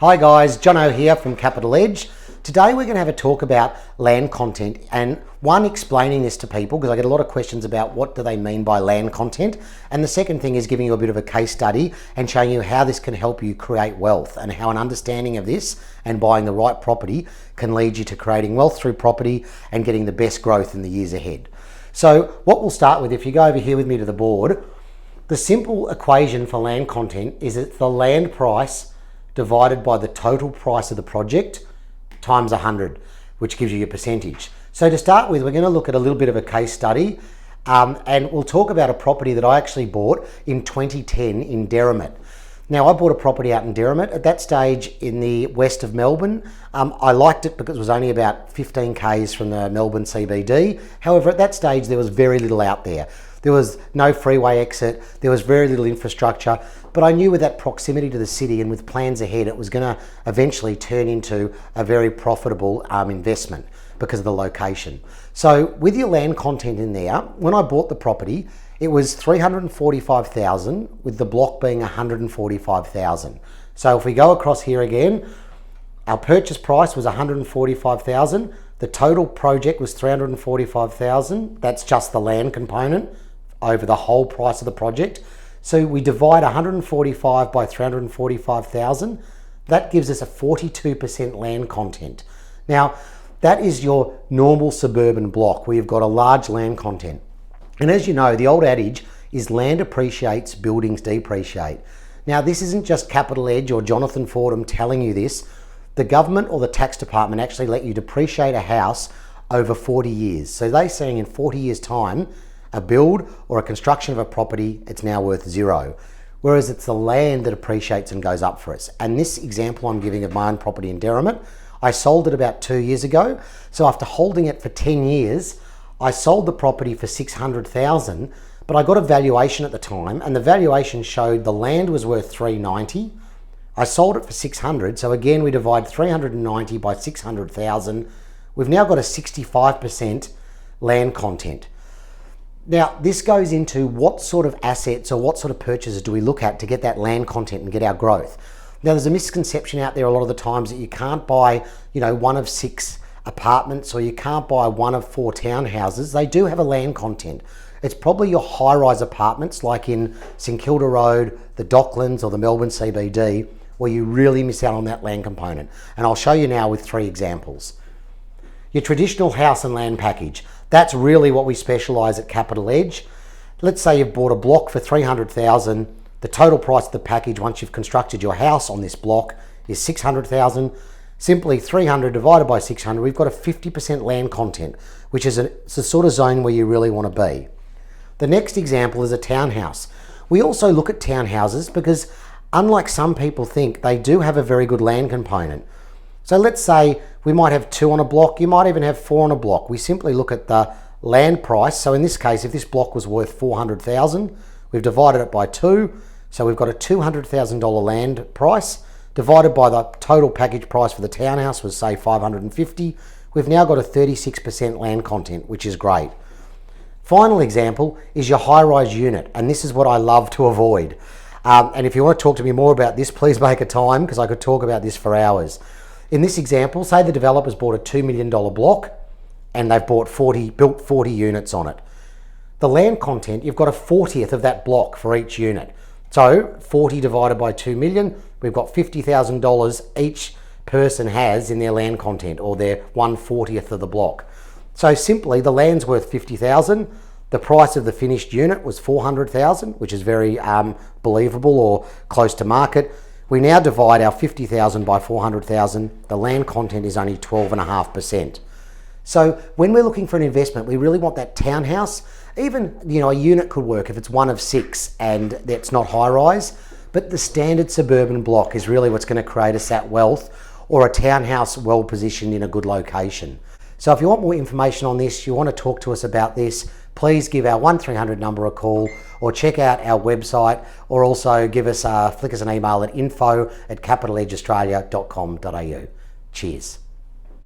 Hi guys, Jono here from Capital Edge. Today we're going to have a talk about land content, and one, explaining this to people because I get a lot of questions about what do they mean by land content, and the second thing is giving you a bit of a case study and showing you how this can help you create wealth and how an understanding of this and buying the right property can lead you to creating wealth through property and getting the best growth in the years ahead. So what we'll start with, if you go over here with me to the board, the simple equation for land content is it's the land price divided by the total price of the project times 100, which gives you your percentage. So to start with, we're going to look at a little bit of a case study, and we'll talk about a property that I actually bought in 2010 in Derrimut. Now, I bought a property out in Derrimut at that stage in the west of Melbourne. I liked it because it was only about 15 k's from the Melbourne CBD. However, at that stage, there was very little out there. There was no freeway exit, there was very little infrastructure, but I knew with that proximity to the city and with plans ahead, it was going to eventually turn into a very profitable investment because of the location. So with your land content in there, when I bought the property, it was $345,000 with the block being $145,000. So if we go across here again, our purchase price was $145,000. The total project was $345,000. That's just the land component over the whole price of the project. So we divide 145 by 345,000. That gives us a 42% land content. Now, that is your normal suburban block where you've got a large land content. And as you know, the old adage is land appreciates, buildings depreciate. Now, this isn't just Capital Edge or Jonathan Fordham telling you this. The government or the tax department actually let you depreciate a house over 40 years. So they're saying in 40 years' time, a build or a construction of a property, it's now worth zero. Whereas it's the land that appreciates and goes up for us. And this example I'm giving of my own property in Derrimut, I sold it about 2 years ago. So after holding it for 10 years, I sold the property for $600,000, but I got a valuation at the time, and the valuation showed the land was worth $390,000. I sold it for $600,000, so again we divide $390,000 by $600,000. We've now got a 65% land content. Now, this goes into what sort of assets or what sort of purchases do we look at to get that land content and get our growth. Now, there's a misconception out there a lot of the times that you can't buy, one of 6 apartments or you can't buy one of 4 townhouses. They do have a land content. It's probably your high-rise apartments like in St Kilda Road, the Docklands or the Melbourne CBD where you really miss out on that land component. And I'll show you now with 3 examples. Your traditional house and land package. That's really what we specialise at Capital Edge. Let's say you've bought a block for $300,000. The total price of the package once you've constructed your house on this block is $600,000. Simply 300 divided by 600, we've got a 50% land content, which is it's the sort of zone where you really want to be. The next example is a townhouse. We also look at townhouses because unlike some people think, they do have a very good land component. So let's say we might have 2 on a block, you might even have 4 on a block. We simply look at the land price. So in this case, if this block was worth $400,000, we've divided it by 2. So we've got a $200,000 land price divided by the total package price for the townhouse was say $550,000. We've now got a 36% land content, which is great. Final example is your high-rise unit, and this is what I love to avoid. And if you want to talk to me more about this, please make a time because I could talk about this for hours. In this example, say the developer's bought a $2 million block and they've built 40 units on it. The land content, you've got a 40th of that block for each unit. So 40 divided by 2 million, we've got $50,000 each person has in their land content or their 1/40th of the block. So simply the land's worth $50,000. The price of the finished unit was $400,000, which is very believable or close to market. We now divide our $50,000 by $400,000. The land content is only 12.5%. So when we're looking for an investment, we really want that townhouse. Even, a unit could work if it's one of 6 and that's not high rise, but the standard suburban block is really what's going to create us that wealth, or a townhouse well positioned in a good location. So if you want more information on this, you want to talk to us about this, please give our 1300 number a call or check out our website, or also flick us an email at info@capitaledgeaustralia.com.au. Cheers.